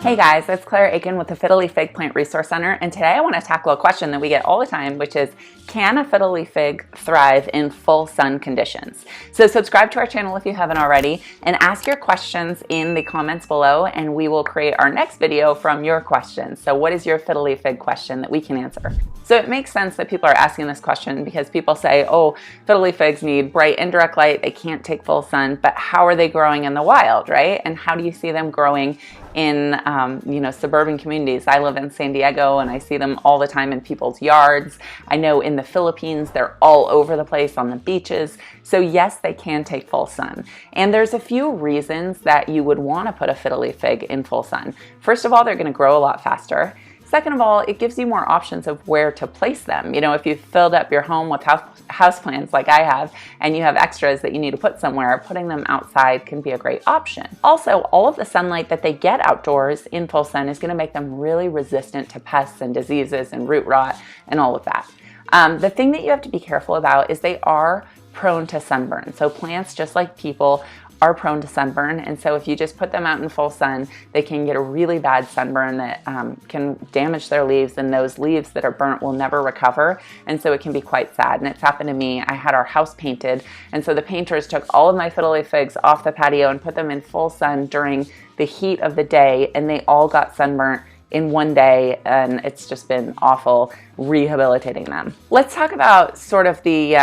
Hey guys, it's Claire Akin with the Fiddle Leaf Fig Plant Resource Center, and today I want to tackle a question that we get all the time, which is, can a fiddle leaf fig thrive in full sun conditions? So subscribe to our channel if you haven't already, and ask your questions in the comments below, and we will create our next video from your questions. So what is your fiddle leaf fig question that we can answer? So it makes sense that people are asking this question because people say, oh, fiddle leaf figs need bright indirect light, they can't take full sun, but how are they growing in the wild, right? And how do you see them growing in suburban communities? I live in San Diego and I see them all the time in people's yards. I know in the Philippines they're all over the place on the beaches. So yes, they can take full sun. And there's a few reasons that you would want to put a fiddle leaf fig in full sun. First of all, they're going to grow a lot faster. Second of all, it gives you more options of where to place them. You know, if you've filled up your home with houseplants like I have, and you have extras that you need to put somewhere, putting them outside can be a great option. Also, all of the sunlight that they get outdoors in full sun is going to make them really resistant to pests and diseases and root rot and all of that. The thing that you have to be careful about is they are prone to sunburn. So plants, just like people, are prone to sunburn, and so if you just put them out in full sun, they can get a really bad sunburn that can damage their leaves, and those leaves that are burnt will never recover, and so it can be quite sad. And it's happened to me. I had our house painted, and so the painters took all of my fiddle leaf figs off the patio and put them in full sun during the heat of the day, and they all got sunburnt in one day, and it's just been awful rehabilitating them. Let's talk about sort of the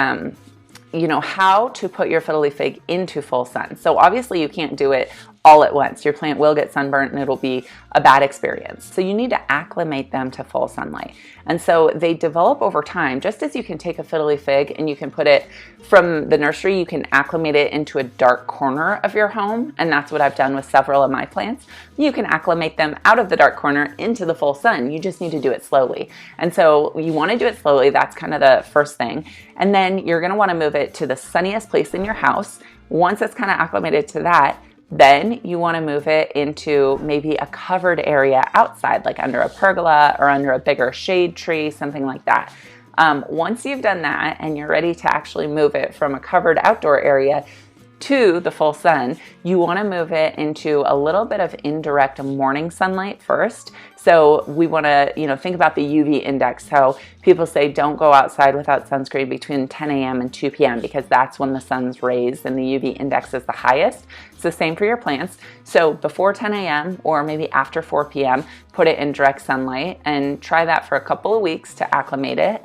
how to put your fiddle leaf fig into full sun. So obviously you can't do it all at once. Your plant will get sunburnt and it'll be a bad experience. So you need to acclimate them to full sunlight. And so they develop over time, just as you can take a fiddle leaf fig and you can put it from the nursery, you can acclimate it into a dark corner of your home. And that's what I've done with several of my plants. You can acclimate them out of the dark corner into the full sun. You just need to do it slowly. And so you want to do it slowly. That's kind of the first thing. And then you're going to want to move it to the sunniest place in your house. Once it's kind of acclimated to that, then you want to move it into maybe a covered area outside, like under a pergola or under a bigger shade tree, something like that. Once you've done that and you're ready to actually move it from a covered outdoor area to the full sun, you want to move it into a little bit of indirect morning sunlight first. So we want to, think about the UV index. So people say don't go outside without sunscreen between 10 a.m. and 2 p.m. because that's when the sun's rays and the UV index is the highest. So same for your plants. So before 10 a.m. or maybe after 4 p.m., put it in direct sunlight and try that for a couple of weeks to acclimate it.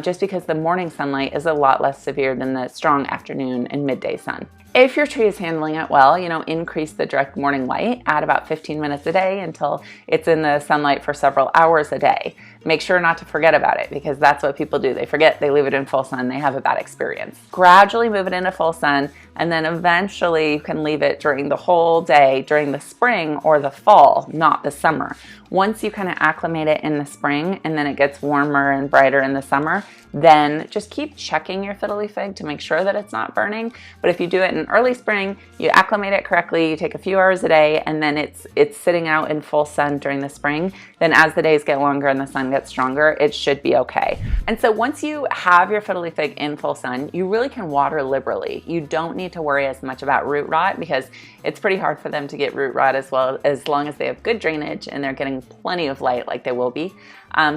Just because the morning sunlight is a lot less severe than the strong afternoon and midday sun. If your tree is handling it well, increase the direct morning light, add about 15 minutes a day until it's in the sunlight for several hours a day. Make sure not to forget about it because that's what people do. They forget, they leave it in full sun, they have a bad experience. Gradually move it into full sun, and then eventually you can leave it during the whole day during the spring or the fall, not the summer. Once you kind of acclimate it in the spring and then it gets warmer and brighter in the summer, then just keep checking your fiddle leaf fig to make sure that it's not burning. But if you do it in early spring, you acclimate it correctly, you take a few hours a day, and then it's sitting out in full sun during the spring, then as the days get longer and the sun gets stronger, it should be okay. And so once you have your fiddle leaf fig in full sun, you really can water liberally. You don't need to worry as much about root rot because it's pretty hard for them to get root rot as long as they have good drainage and they're getting plenty of light like they will be.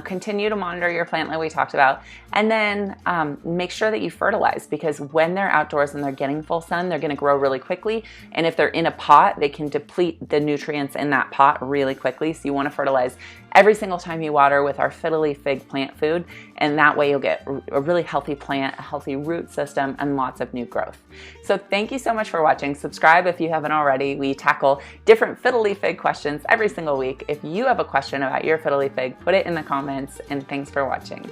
Continue to monitor your plant like we talked about, and then make sure that you fertilize because when they're outdoors and they're getting full sun, they're going to grow really quickly, and if they're in a pot, they can deplete the nutrients in that pot really quickly. So you want to fertilize every single time you water with our fiddle leaf fig plant food, and that way you'll get a really healthy plant, a healthy root system, and lots of new growth. So thank you so much for watching. Subscribe if you haven't already. We tackle different fiddle leaf fig questions every single week. If you have a question about your fiddle leaf fig, put it in the comments, and thanks for watching.